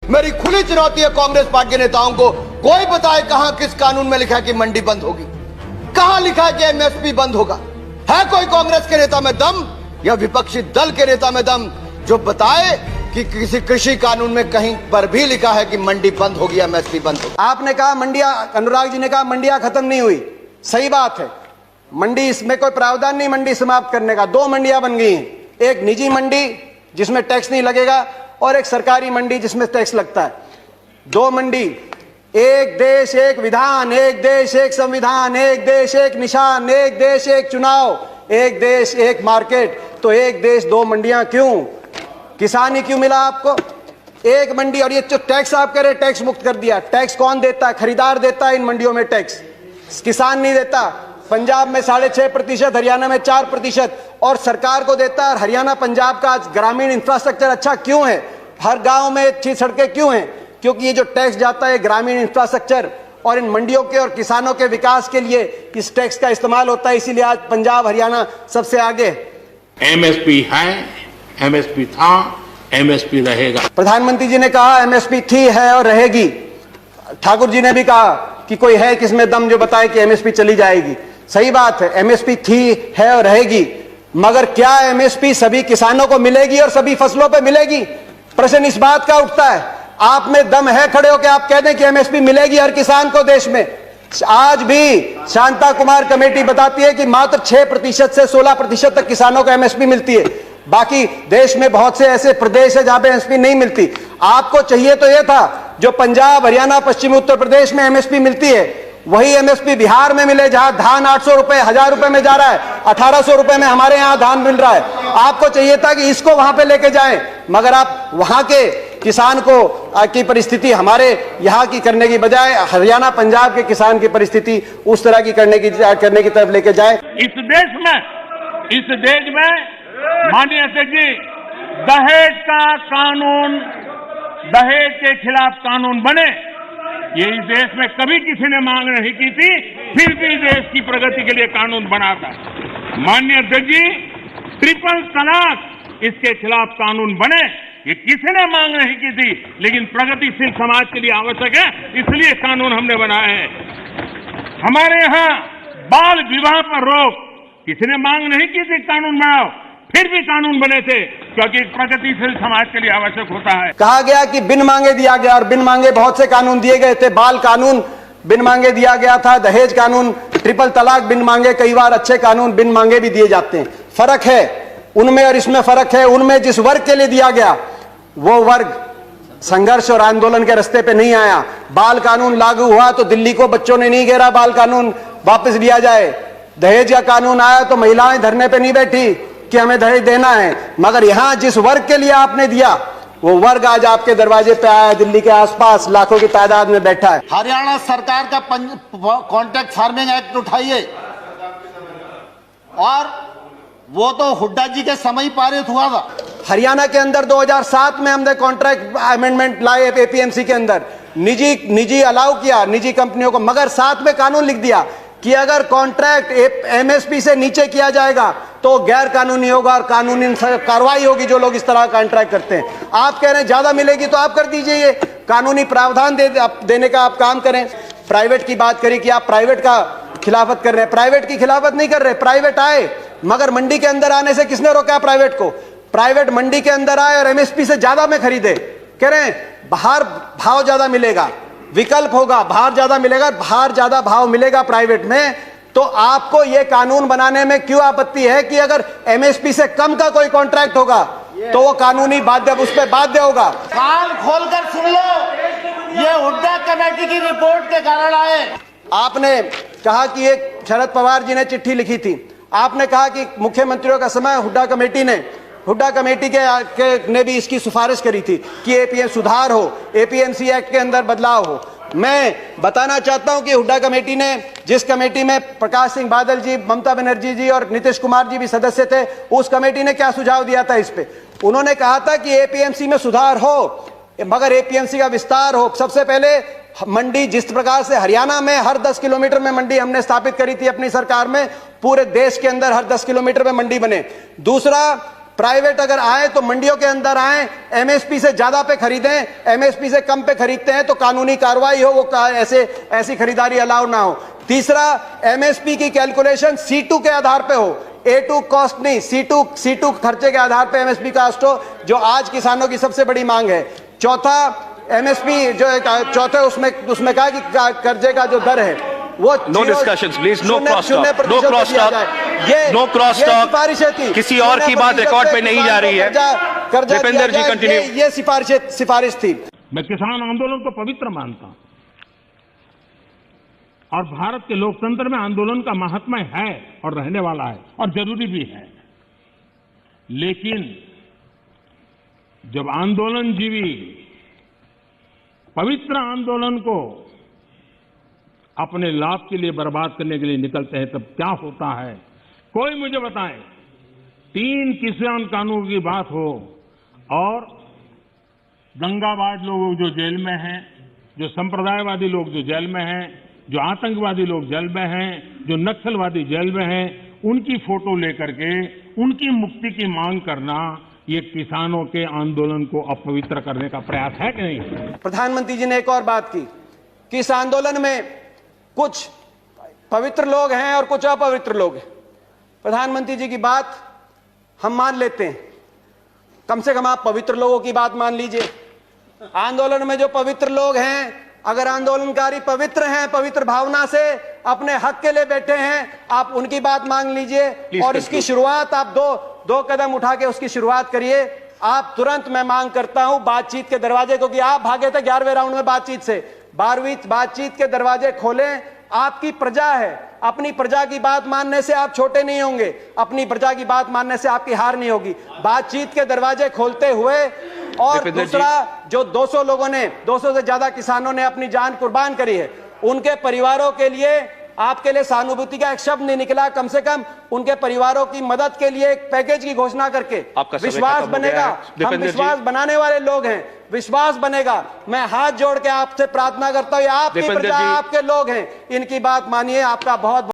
मेरी खुली चुनौती है कांग्रेस पार्टी के नेताओं को, कोई बताए कहां किस कानून में लिखा है कि मंडी बंद होगी, कहां लिखा है कि एमएसपी बंद होगा? है कोई कांग्रेस के नेता में दम या विपक्षी दल के नेता में दम जो बताए कि किसी कृषि कानून में कहीं पर भी लिखा है कि मंडी बंद होगी, एमएसपी बंद होगी? आपने कहा मंडियां, अनुराग जी ने कहा मंडियां खत्म नहीं हुई, सही बात है। मंडी, इसमें कोई प्रावधान नहीं मंडी समाप्त करने का। 2 मंडियां बन गई हैं, एक निजी मंडी जिसमें टैक्स नहीं लगेगा और एक सरकारी मंडी जिसमें टैक्स लगता है। 2 मंडी, एक देश एक विधान, एक देश एक संविधान, एक देश एक निशान, एक देश एक चुनाव, एक देश एक मार्केट। तो एक देश 2 मंडियां क्यों? किसान ही क्यों मिला आपको? एक मंडी। और ये जो टैक्स आप कह रहे टैक्स मुक्त कर दिया, टैक्स कौन देता है? खरीदार देता है इन मंडियों में टैक्स, किसान नहीं देता। पंजाब में 6.5%, हरियाणा में 4% और सरकार को देता है। हरियाणा पंजाब का ग्रामीण इंफ्रास्ट्रक्चर अच्छा क्यों है? हर गांव में अच्छी सड़कें क्यों हैं? क्योंकि ये जो टैक्स जाता है ग्रामीण इंफ्रास्ट्रक्चर और इन मंडियों के और किसानों के विकास के लिए इस टैक्स का इस्तेमाल होता है। इसीलिए आज पंजाब हरियाणा सबसे आगे। एमएसपी है, एमएसपी था, एमएसपी रहेगा। प्रधानमंत्री जी ने कहा एमएसपी थी, है और रहेगी। ठाकुर जी ने भी कहा कि कोई है किसमें दम जो बताए कि एमएसपी चली जाएगी। सही बात है, एमएसपी थी, है और रहेगी, मगर क्या एमएसपी सभी किसानों को मिलेगी और सभी फसलों पे मिलेगी? प्रश्न इस बात का उठता है। आप में दम है खड़े होकर आप कह दें कि एमएसपी मिलेगी हर किसान को देश में? आज भी शांता कुमार कमेटी बताती है कि मात्र 6% से 16% तक किसानों को एमएसपी मिलती है। बाकी देश में बहुत से ऐसे प्रदेश है जहां पे एमएसपी नहीं मिलती। आपको चाहिए तो यह था जो पंजाब, हरियाणा, पश्चिमी उत्तर प्रदेश में एमएसपी मिलती है वही एमएसपी बिहार में मिले, जहां धान 800 रुपए, 1000 रुपए में जा रहा है, 1800 रुपए में हमारे यहां धान मिल रहा है। आपको चाहिए था कि इसको वहां पे लेके जाएं, मगर आप वहां के किसान को की परिस्थिति हमारे यहां की करने की बजाय हरियाणा पंजाब के किसान की परिस्थिति उस तरह की करने की तरफ लेके जाए। इस देश में माननीय अध्यक्ष जी, दहेज का कानून, दहेज के खिलाफ कानून बने, ये इस देश में कभी किसी ने मांग नहीं की थी, फिर भी देश की प्रगति के लिए कानून बना था। माननीय अध्यक्ष जी, ट्रिपल तलाक, इसके खिलाफ कानून बने, ये किसी ने मांग नहीं की थी, लेकिन प्रगतिशील समाज के लिए आवश्यक है, इसलिए कानून हमने बनाए हैं। हमारे यहाँ बाल विवाह पर रोक, किसी ने मांग नहीं की थी कानून बनाओ, फिर भी कानून बने थे, क्योंकि प्रगतिशील समाज के लिए आवश्यक होता है। कहा गया कि बिन मांगे दिया गया, और बिन मांगे बहुत से कानून दिए गए थे। बाल कानून बिन मांगे दिया गया था, दहेज कानून, ट्रिपल तलाक बिन मांगे, कई बार अच्छे कानून बिन मांगे भी दिए जाते हैं। फर्क है उनमें और इसमें फर्क है। उनमें जिस वर्ग के लिए दिया गया वो वर्ग संघर्ष और आंदोलन के रास्ते पे नहीं आया। बाल कानून लागू हुआ तो दिल्ली को बच्चों ने नहीं घेरा बाल कानून वापस लिया जाए। दहेज का कानून आया तो महिलाएं धरने पे नहीं बैठी कि हमें दहेज देना है, मगर यहां जिस वर्ग के लिए आपने दिया वो वर्ग आज आपके दरवाजे पे आया, दिल्ली के आसपास लाखों की तादाद में बैठा है। हरियाणा सरकार का कॉन्ट्रैक्ट फार्मिंग एक्ट उठाइए, और वो तो हुड्डा जी के समय पारित हुआ था। हरियाणा के अंदर 2007 में हमने कॉन्ट्रैक्ट अमेंडमेंट लाए एपीएमसी के अंदर, निजी अलाउ किया निजी कंपनियों को, मगर साथ में कानून लिख दिया कि अगर कॉन्ट्रैक्ट एमएसपी से नीचे किया जाएगा तो गैर कानूनी होगा और कानूनी कार्रवाई होगी जो लोग इस तरह कॉन्ट्रैक्ट करते हैं। आप कह रहे हैं ज्यादा मिलेगी तो आप कर दीजिए, ये कानूनी प्रावधान देने का आप काम करें। प्राइवेट की बात करें कि आप प्राइवेट का खिलाफत कर रहे हैं, प्राइवेट की खिलाफत नहीं कर रहे। प्राइवेट आए, मगर मंडी के अंदर आने से किसने रोका प्राइवेट को? प्राइवेट मंडी के अंदर आए और एमएसपी से ज्यादा में खरीदे। कह रहे हैं बाहर भाव ज्यादा मिलेगा, विकल्प होगा, बाहर ज्यादा मिलेगा, बाहर ज्यादा भाव मिलेगा प्राइवेट में। तो आपको यह कानून बनाने में क्यों आपत्ति है कि अगर एमएसपी से कम का कोई कॉन्ट्रैक्ट होगा तो वो कानूनी बाध्य, उस पर बाध्य होगा। कान खोलकर सुन लो, ये हुड्डा कमेटी की रिपोर्ट के कारण आए। आपने कहा कि एक शरद पवार जी ने चिट्ठी लिखी थी, आपने कहा कि मुख्यमंत्रियों का समय हुड्डा कमेटी ने भी इसकी सिफारिश करी थी कि एपीएम सुधार हो, एपीएमसी एक्ट के अंदर बदलाव हो। मैं बताना चाहता हूं कि हुड्डा कमेटी ने, जिस कमेटी में प्रकाश सिंह बादल जी, ममता बनर्जी जी और नीतीश कुमार जी भी सदस्य थे, उस कमेटी ने क्या सुझाव दिया था इस पे? उन्होंने कहा था कि एपीएमसी में सुधार हो, मगर एपीएमसी का विस्तार हो। सबसे पहले मंडी, जिस प्रकार से हरियाणा में हर 10 किलोमीटर में मंडी हमने स्थापित करी थी अपनी सरकार में, पूरे देश के अंदर हर 10 किलोमीटर में मंडी बने। दूसरा, प्राइवेट अगर आए तो मंडियों के अंदर आए, एमएसपी से ज्यादा पे खरीदें, एमएसपी से कम पे खरीदते हैं तो कानूनी कार्रवाई हो, वो ऐसी खरीदारी अलाउ ना हो। तीसरा, एमएसपी की कैलकुलेशन C2 के आधार पे हो, A2 कॉस्ट नहीं, C2 खर्चे के आधार पे एमएसपी कास्ट हो, जो आज किसानों की सबसे बड़ी मांग है। चौथा, एमएसपी जो चौथे उसमें कहा कि कर्जे का जो दर है वो no discussions please, no cross talk, no cross talk, no cross talk. किसी और की बात रिकॉर्ड पे नहीं जा रही है। दीपेंद्र जी कंटिन्यू। ये सिफारिश थी। मैं किसान आंदोलन को पवित्र मानता हूं और भारत के लोकतंत्र में आंदोलन का महात्म्य है और रहने वाला है और जरूरी भी है। लेकिन जब आंदोलनजीवी पवित्र आंदोलन को अपने लाभ के लिए बर्बाद करने के लिए निकलते हैं, तब क्या होता है? कोई मुझे बताए, 3 किसान कानून की बात हो और दंगाबाज लोग जो जेल में हैं, जो संप्रदायवादी लोग जो जेल में हैं, जो आतंकवादी लोग जेल में हैं, जो नक्सलवादी जेल में हैं, उनकी फोटो लेकर के उनकी मुक्ति की मांग करना, ये किसानों के आंदोलन को अपवित्र करने का प्रयास है कि नहीं? प्रधानमंत्री जी ने एक और बात की कि इस आंदोलन में कुछ पवित्र लोग हैं और कुछ अपवित्र लोग हैं। प्रधानमंत्री जी की बात हम मान लेते हैं, कम से कम आप पवित्र लोगों की बात मान लीजिए। आंदोलन में जो पवित्र लोग हैं, अगर आंदोलनकारी पवित्र हैं, पवित्र भावना से अपने हक के लिए बैठे हैं, आप उनकी बात मान लीजिए और इसकी शुरुआत आप दो कदम उठा के उसकी शुरुआत करिए। आप तुरंत, मैं मांग करता हूं, बातचीत के दरवाजे, क्योंकि आप भागे थे 11वें राउंड में बातचीत से, 12वीं बातचीत के दरवाजे खोलें। आपकी प्रजा है, अपनी प्रजा की बात मानने से आप छोटे नहीं होंगे, अपनी प्रजा की बात मानने से आपकी हार नहीं होगी। बातचीत के दरवाजे खोलते हुए, और दूसरा, जो 200 लोगों ने, 200 से ज्यादा किसानों ने अपनी जान कुर्बान करी है, उनके परिवारों के लिए आपके लिए सहानुभूति का एक शब्द नहीं निकला। कम से कम उनके परिवारों की मदद के लिए एक पैकेज की घोषणा करके विश्वास बनेगा। हम विश्वास बनाने वाले लोग हैं, विश्वास बनेगा। मैं हाथ जोड़ के आपसे प्रार्थना करता हूं, आपकी प्रजा, आपके लोग हैं, इनकी बात मानिए। आपका बहुत